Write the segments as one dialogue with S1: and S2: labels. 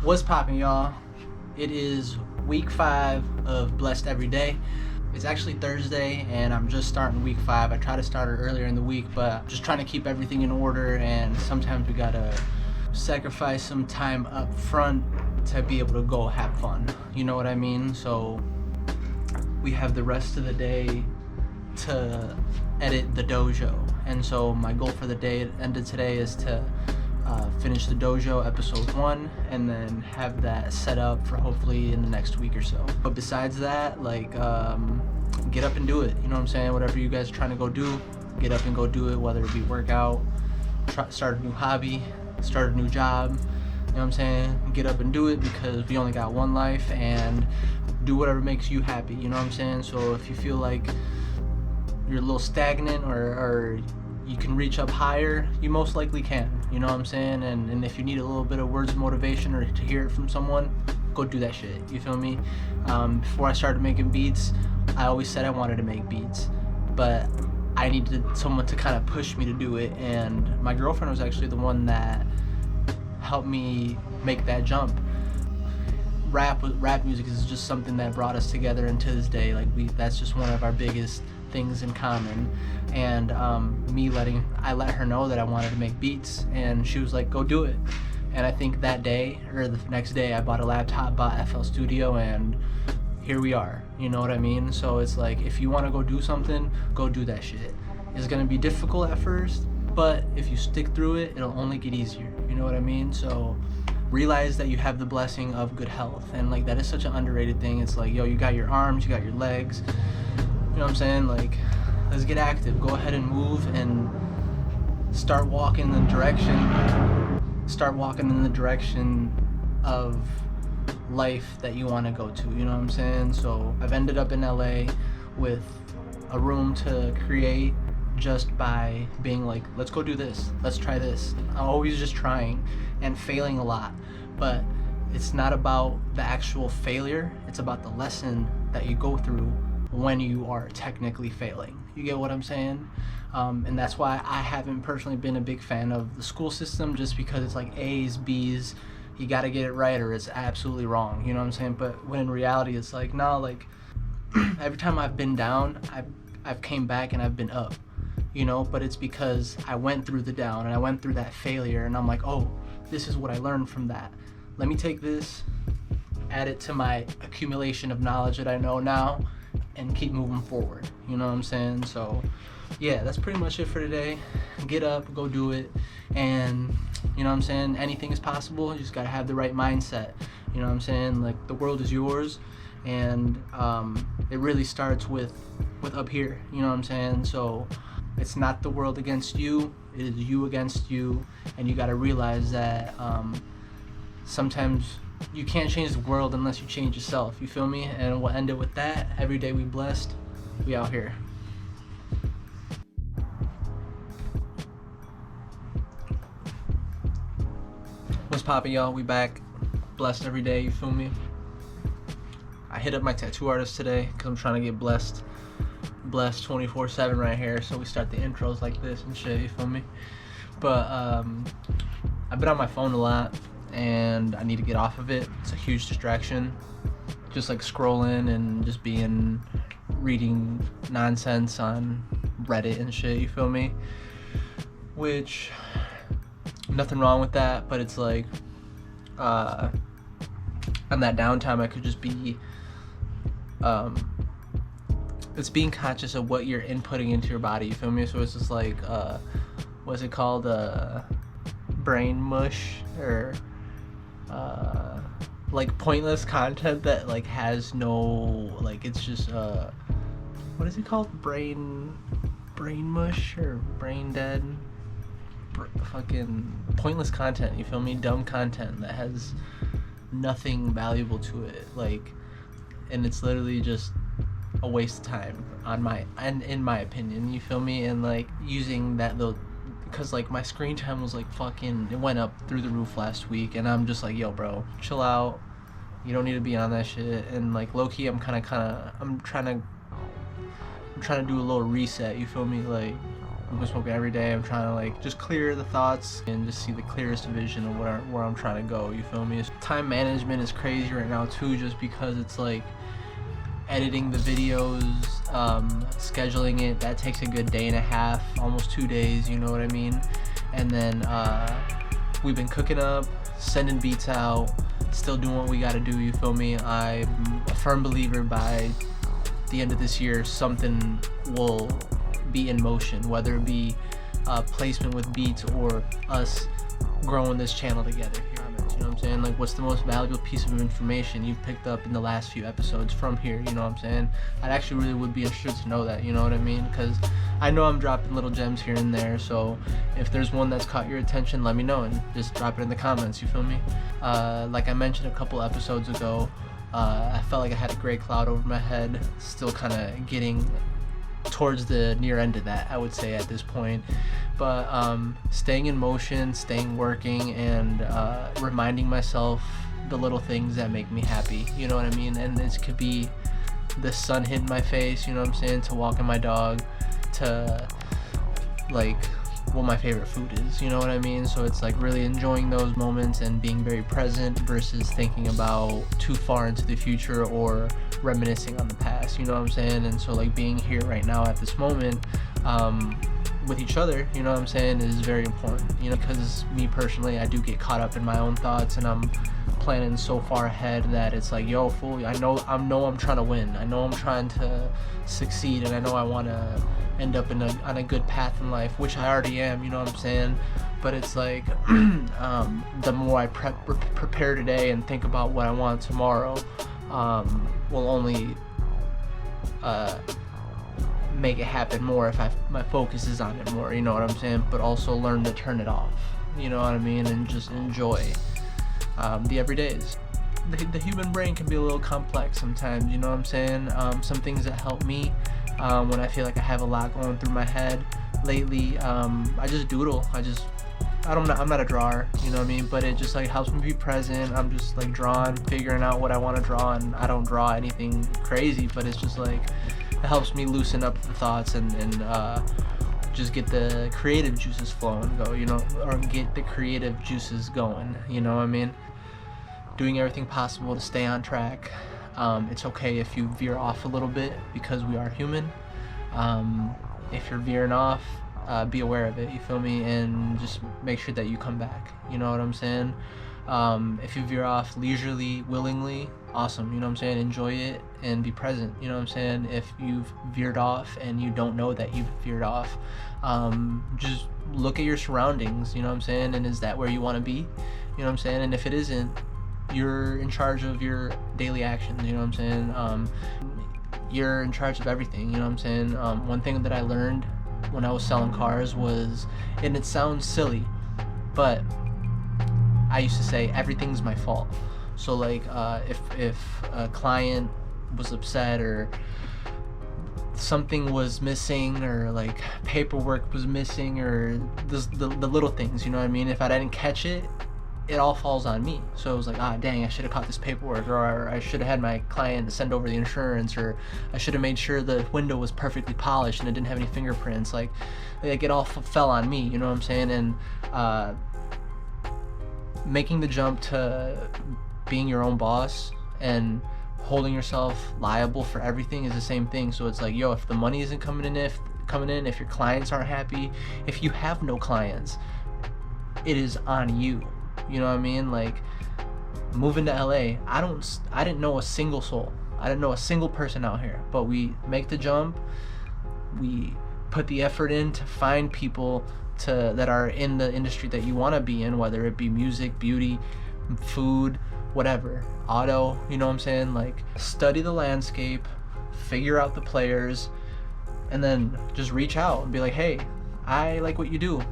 S1: What's poppin', y'all? It is week 5 of Blessed Every Day. It's actually Thursday and I'm just starting week 5. I try to start it earlier in the week, but I'm just trying to keep everything in order, and sometimes we gotta sacrifice some time up front to be able to go have fun. You know what I mean? So we have the rest of the day to edit the dojo. And so my goal for the day at the end of today is to finish the dojo episode 1 and then have that set up for hopefully in the next week or so. But besides that, get up and do it. You know what I'm saying? Whatever you guys are trying to go do, get up and go do it, whether it be workout, start a new hobby, start a new job. You know what I'm saying? Get up and do it, because we only got one life, and do whatever makes you happy. You know what I'm saying? So if you feel like you're a little stagnant or you can reach up higher, you most likely can. You know what I'm saying? And if you need a little bit of words of motivation or to hear it from someone, go do that shit. You feel me? Before I started making beats, I always said I wanted to make beats, but I needed someone to kind of push me to do it, and my girlfriend was actually the one that helped me make that jump. Rap music is just something that brought us together, and to this day, that's just one of our biggest things in common. And I let her know that I wanted to make beats, and she was like, go do it. And I think that day or the next day I bought a laptop, bought FL Studio, and here we are. You know what I mean? So it's like, if you want to go do something, go do that shit. It's gonna be difficult at first, but if you stick through it, it'll only get easier. You know what I mean? So realize that you have the blessing of good health, and that is such an underrated thing. It's like, yo, you got your arms, you got your legs. You know what I'm saying? Let's get active. Go ahead and move and start walking in the direction of life that you want to go to. You know what I'm saying? So I've ended up in LA with a room to create just by being like, let's go do this, let's try this. I'm always just trying and failing a lot, but it's not about the actual failure, it's about the lesson that you go through when you are technically failing. You get what I'm saying? And that's why I haven't personally been a big fan of the school system, just because it's like A's, B's, you gotta get it right or it's absolutely wrong. You know what I'm saying? But when in reality it's like, no, every time I've been down, I've came back and I've been up. You know, but it's because I went through the down and I went through that failure, and I'm like, oh, this is what I learned from that. Let me take this, add it to my accumulation of knowledge that I know now, and keep moving forward. You know what I'm saying? So yeah, that's pretty much it for today. Get up, go do it, and you know what I'm saying, anything is possible. You just gotta have the right mindset. You know what I'm saying? The world is yours, and it really starts with up here. You know what I'm saying? So it's not the world against you, it is you against you, and you gotta realize that sometimes you can't change the world unless you change yourself. You feel me? And we'll end it with that. Every day we blessed. We out here. What's poppin', y'all? We back. Blessed every day. You feel me? I hit up my tattoo artist today because I'm trying to get blessed 24/7 right here, so we start the intros like this and shit. You feel me? But I've been on my phone a lot, and I need to get off of it. It's a huge distraction, just scrolling and just reading nonsense on Reddit and shit. You feel me? Which, nothing wrong with that, but it's on that downtime I could just be it's being conscious of what you're inputting into your body. You feel me? So it's just what's it called, brain mush, or pointless content that has no, it's just what is it called, brain mush or brain dead, fucking pointless content. You feel me? Dumb content that has nothing valuable to it, and it's literally just a waste of time in my opinion. You feel me? And using that though, because my screen time was it went up through the roof last week, and I'm just yo bro, chill out, you don't need to be on that shit. And low-key I'm trying to do a little reset. You feel me? I'm smoking every day. I'm trying to like just clear the thoughts and just see the clearest vision of where I'm trying to go, you feel me? Time management is crazy right now too, just because it's like editing the videos, scheduling it, that takes a good day and a half, almost 2 days, you know what I mean? And then we've been cooking up, sending beats out, still doing what we gotta do, you feel me? I'm a firm believer by the end of this year something will be in motion, whether it be placement with beats or us growing this channel together. You know what I'm saying? Like, what's the most valuable piece of information you've picked up in the last few episodes from here? You know what I'm saying? I'd actually really would be interested to know that, you know what I mean? Because I know I'm dropping little gems here and there, so if there's one that's caught your attention, let me know and just drop it in the comments, you feel me? Like I mentioned a couple episodes ago, I felt like I had a gray cloud over my head, still kind of getting towards the near end of that, I would say, at this point. But staying in motion, staying working, and reminding myself the little things that make me happy, you know what I mean? And this could be the sun hitting my face, you know what I'm saying, to walking my dog, to like what my favorite food is, you know what I mean? So it's like really enjoying those moments and being very present versus thinking about too far into the future or reminiscing on the past, you know what I'm saying? And so like being here right now at this moment with each other, you know what I'm saying, is very important, you know, because me personally, I do get caught up in my own thoughts, and I'm planning so far ahead that it's like, yo, fool, I know I'm trying to win, I know I'm trying to succeed, and I know I want to end up on a good path in life, which I already am, you know what I'm saying? But it's like the more I prepare today and think about what I want tomorrow, will only make it happen more if my focus is on it more, you know what I'm saying? But also learn to turn it off, you know what I mean? And just enjoy the everydays. The human brain can be a little complex sometimes, you know what I'm saying? Some things that help me when I feel like I have a lot going through my head lately, I just doodle. I'm not a drawer, you know what I mean? But it just like helps me be present. I'm just like drawing, figuring out what I want to draw, and I don't draw anything crazy, but it's just like it helps me loosen up the thoughts and just get the creative juices flowing, or get the creative juices going, you know what I mean? Doing everything possible to stay on track. It's okay if you veer off a little bit, because we are human. If you're veering off, be aware of it, you feel me? And just make sure that you come back, you know what I'm saying? If you veer off leisurely, willingly, awesome, you know what I'm saying? Enjoy it and be present, you know what I'm saying? If you've veered off and you don't know that you've veered off, just look at your surroundings, you know what I'm saying? And is that where you want to be, you know what I'm saying? And if it isn't, you're in charge of your daily actions, you know what I'm saying? You're in charge of everything, you know what I'm saying? One thing that I learned when I was selling cars was, and it sounds silly, but I used to say everything's my fault. So like if a client was upset, or something was missing, or like paperwork was missing, or the little things, you know what I mean? If I didn't catch it, it all falls on me. So it was like, dang, I should have caught this paperwork, or I should have had my client send over the insurance, or I should have made sure the window was perfectly polished and it didn't have any fingerprints. Like it all fell on me, you know what I'm saying? And making the jump to being your own boss and holding yourself liable for everything is the same thing. So it's like, yo, if the money isn't coming in, if your clients aren't happy, if you have no clients, it is on you. You know what I mean? Like, moving to LA, I didn't know a single soul. I didn't know a single person out here. But we make the jump. We put the effort in to find people that are in the industry that you want to be in, whether it be music, beauty, food, whatever, auto, you know what I'm saying? Like, study the landscape, figure out the players, and then just reach out and be like, hey, I like what you do.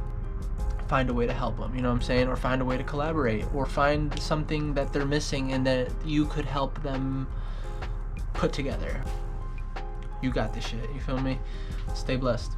S1: Find a way to help them, you know what I'm saying? Or find a way to collaborate, or find something that they're missing and that you could help them put together. You got this shit, you feel me? Stay blessed.